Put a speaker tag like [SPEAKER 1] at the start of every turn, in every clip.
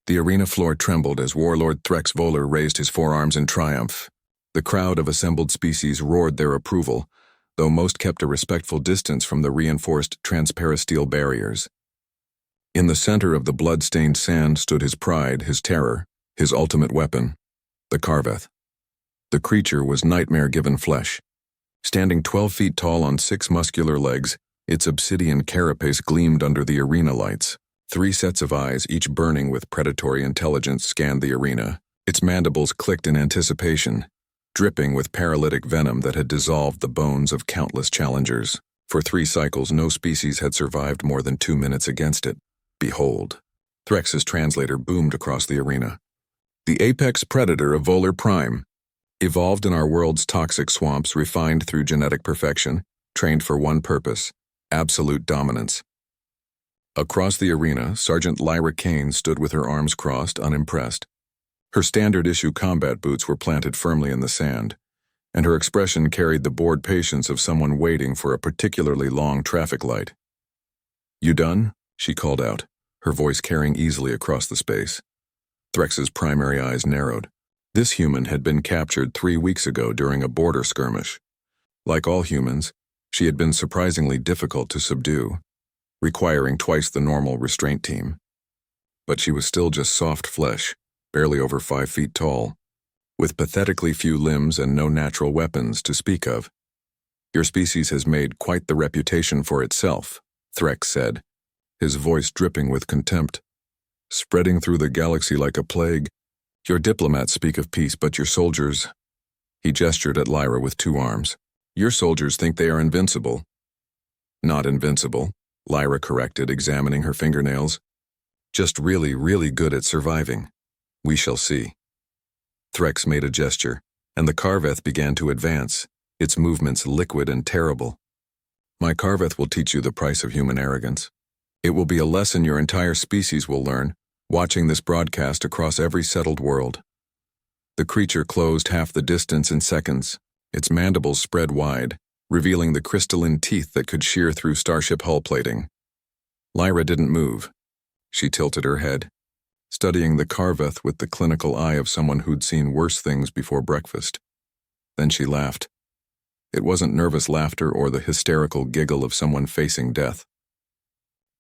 [SPEAKER 1] The arena floor trembled as Warlord Threx Voller raised his forearms in triumph. The crowd of assembled species roared their approval, though most kept a respectful distance from the reinforced transparasteel barriers. In the center of the blood-stained sand stood his pride, his terror, his ultimate weapon, the Carveth. The creature was nightmare-given flesh. Standing 12 feet tall on 6 muscular legs, its obsidian carapace gleamed under the arena lights. 3 sets of eyes, each burning with predatory intelligence, scanned the arena. Its mandibles clicked in anticipation, dripping with paralytic venom that had dissolved the bones of countless challengers. For 3 cycles, no species had survived more than 2 minutes against it. Behold. Threx's translator boomed across the arena. The apex predator of Voller Prime, evolved in our world's toxic swamps, refined through genetic perfection, trained for one purpose: absolute dominance. Across the arena, Sergeant Lyra Kane stood with her arms crossed, unimpressed. Her standard-issue combat boots were planted firmly in the sand, and her expression carried the bored patience of someone waiting for a particularly long traffic light. "You done?" she called out, her voice carrying easily across the space. Threx's primary eyes narrowed. This human had been captured 3 weeks ago during a border skirmish. Like all humans, she had been surprisingly difficult to subdue, requiring twice the normal restraint team. But she was still just soft flesh, barely over 5 feet tall, with pathetically few limbs and no natural weapons to speak of. "Your species has made quite the reputation for itself," Threx said, his voice dripping with contempt. "Spreading through the galaxy like a plague. Your diplomats speak of peace, but your soldiers—" He gestured at Lyra with 2 arms. "Your soldiers think they are invincible." "Not invincible," Lyra corrected, examining her fingernails. "Just really, really good at surviving. We shall see." Threx made a gesture, and the Carveth began to advance, its movements liquid and terrible. "My Carveth will teach you the price of human arrogance. It will be a lesson your entire species will learn, watching this broadcast across every settled world." The creature closed half the distance in seconds, its mandibles spread wide, revealing the crystalline teeth that could shear through starship hull plating. Lyra didn't move. She tilted her head, studying the Carveth with the clinical eye of someone who'd seen worse things before breakfast. Then she laughed. It wasn't nervous laughter or the hysterical giggle of someone facing death.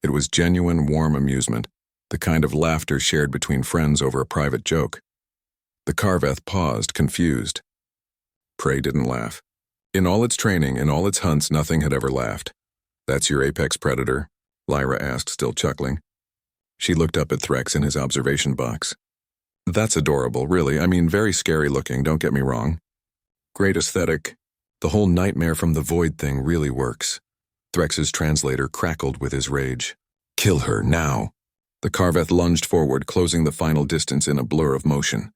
[SPEAKER 1] It was genuine, warm amusement, the kind of laughter shared between friends over a private joke. The Carveth paused, confused. Prey didn't laugh. In all its training, in all its hunts, nothing had ever laughed. "That's your apex predator?" Lyra asked, still chuckling. She looked up at Threx in his observation box. "That's adorable, really. I mean, very scary looking, don't get me wrong. Great aesthetic. The whole nightmare from the void thing really works." Threx's translator crackled with his rage. "Kill her, now." The Carveth lunged forward, closing the final distance in a blur of motion.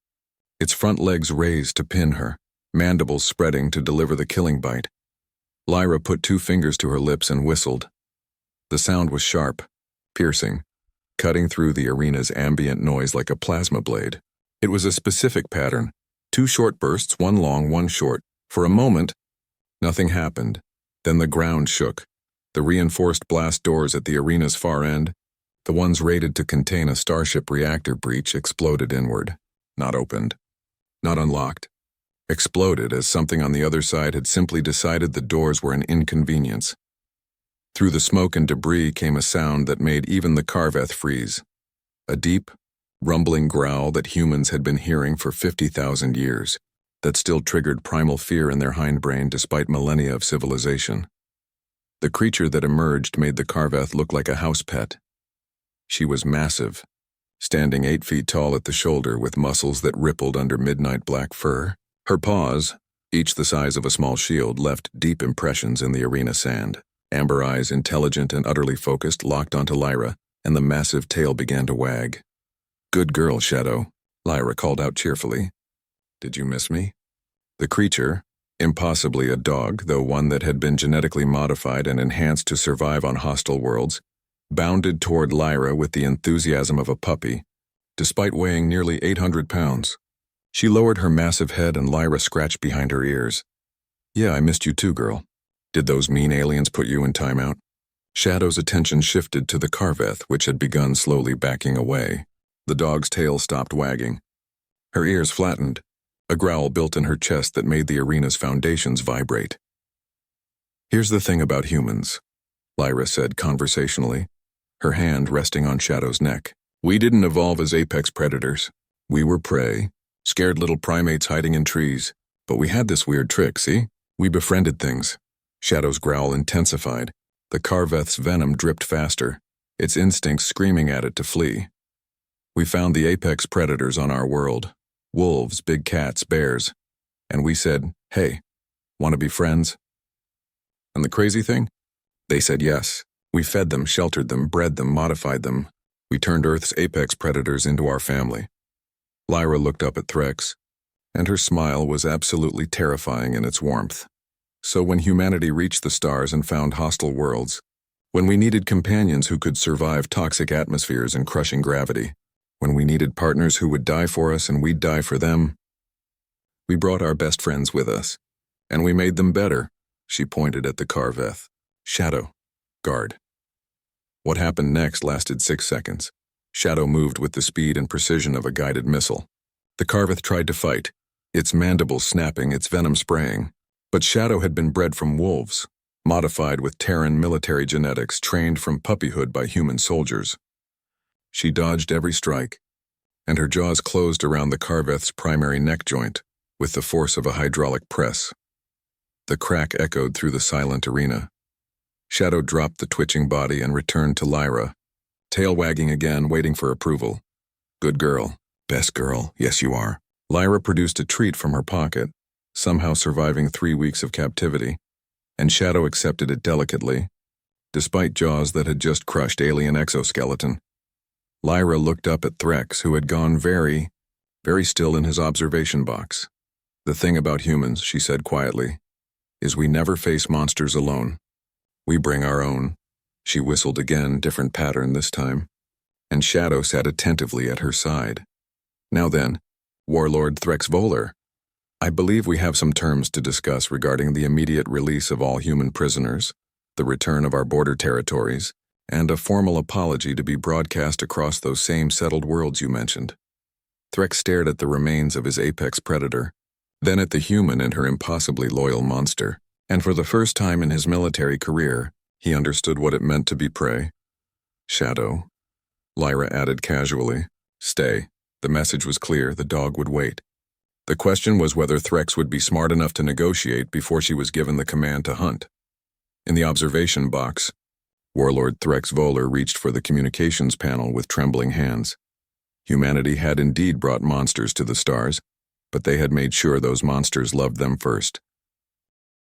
[SPEAKER 1] Its front legs raised to pin her, mandibles spreading to deliver the killing bite. Lyra put 2 fingers to her lips and whistled. The sound was sharp, piercing, cutting through the arena's ambient noise like a plasma blade. It was a specific pattern, 2 short bursts, 1 long, 1 short. For a moment, nothing happened. Then the ground shook. The reinforced blast doors at the arena's far end, the ones rated to contain a starship reactor breach, exploded inward. Not opened. Not unlocked. Exploded as something on the other side had simply decided the doors were an inconvenience. Through the smoke and debris came a sound that made even the Carveth freeze. A deep, rumbling growl that humans had been hearing for 50,000 years, that still triggered primal fear in their hindbrain despite millennia of civilization. The creature that emerged made the Carveth look like a house pet. She was massive, standing 8 feet tall at the shoulder with muscles that rippled under midnight black fur. Her paws, each the size of a small shield, left deep impressions in the arena sand. Amber eyes, intelligent and utterly focused, locked onto Lyra, and the massive tail began to wag. "Good girl, Shadow," Lyra called out cheerfully. "Did you miss me?" The creature, impossibly a dog, though one that had been genetically modified and enhanced to survive on hostile worlds, bounded toward Lyra with the enthusiasm of a puppy, despite weighing nearly 800 pounds. She lowered her massive head and Lyra scratched behind her ears. "Yeah, I missed you too, girl. Did those mean aliens put you in timeout?" Shadow's attention shifted to the Carveth, which had begun slowly backing away. The dog's tail stopped wagging. Her ears flattened. A growl built in her chest that made the arena's foundations vibrate. "Here's the thing about humans," Lyra said conversationally, her hand resting on Shadow's neck. "We didn't evolve as apex predators. We were prey, scared little primates hiding in trees. But we had this weird trick, see? We befriended things." Shadow's growl intensified. The Karveth's venom dripped faster, its instincts screaming at it to flee. "We found the apex predators on our world. Wolves, big cats, bears. And we said, hey, want to be friends? And the crazy thing? They said yes. We fed them, sheltered them, bred them, modified them. We turned Earth's apex predators into our family." Lyra looked up at Threx, and her smile was absolutely terrifying in its warmth. "So when humanity reached the stars and found hostile worlds, when we needed companions who could survive toxic atmospheres and crushing gravity, when we needed partners who would die for us and we'd die for them, we brought our best friends with us. And we made them better." She pointed at the Karveth. "Shadow, guard." What happened next lasted 6 seconds. Shadow moved with the speed and precision of a guided missile. The Karveth tried to fight, its mandibles snapping, its venom spraying. But Shadow had been bred from wolves, modified with Terran military genetics, trained from puppyhood by human soldiers. She dodged every strike, and her jaws closed around the Karveth's primary neck joint with the force of a hydraulic press. The crack echoed through the silent arena. Shadow dropped the twitching body and returned to Lyra, tail wagging again, waiting for approval. "Good girl. Best girl. Yes, you are." Lyra produced a treat from her pocket, somehow surviving 3 weeks of captivity, and Shadow accepted it delicately, despite jaws that had just crushed alien exoskeleton. Lyra looked up at Threx, who had gone very still in his observation box. "The thing about humans," she said quietly, "is we never face monsters alone. We bring our own." She whistled again, different pattern this time, and Shadow sat attentively at her side. "Now then, Warlord Threx Voller, I believe we have some terms to discuss regarding the immediate release of all human prisoners, the return of our border territories, and a formal apology to be broadcast across those same settled worlds you mentioned." Threx stared at the remains of his apex predator, then at the human and her impossibly loyal monster, and for the first time in his military career, he understood what it meant to be prey. "Shadow," Lyra added casually. "Stay." The message was clear, the dog would wait. The question was whether Threx would be smart enough to negotiate before she was given the command to hunt. In the observation box, Warlord Threx Voller reached for the communications panel with trembling hands. Humanity had indeed brought monsters to the stars, but they had made sure those monsters loved them first.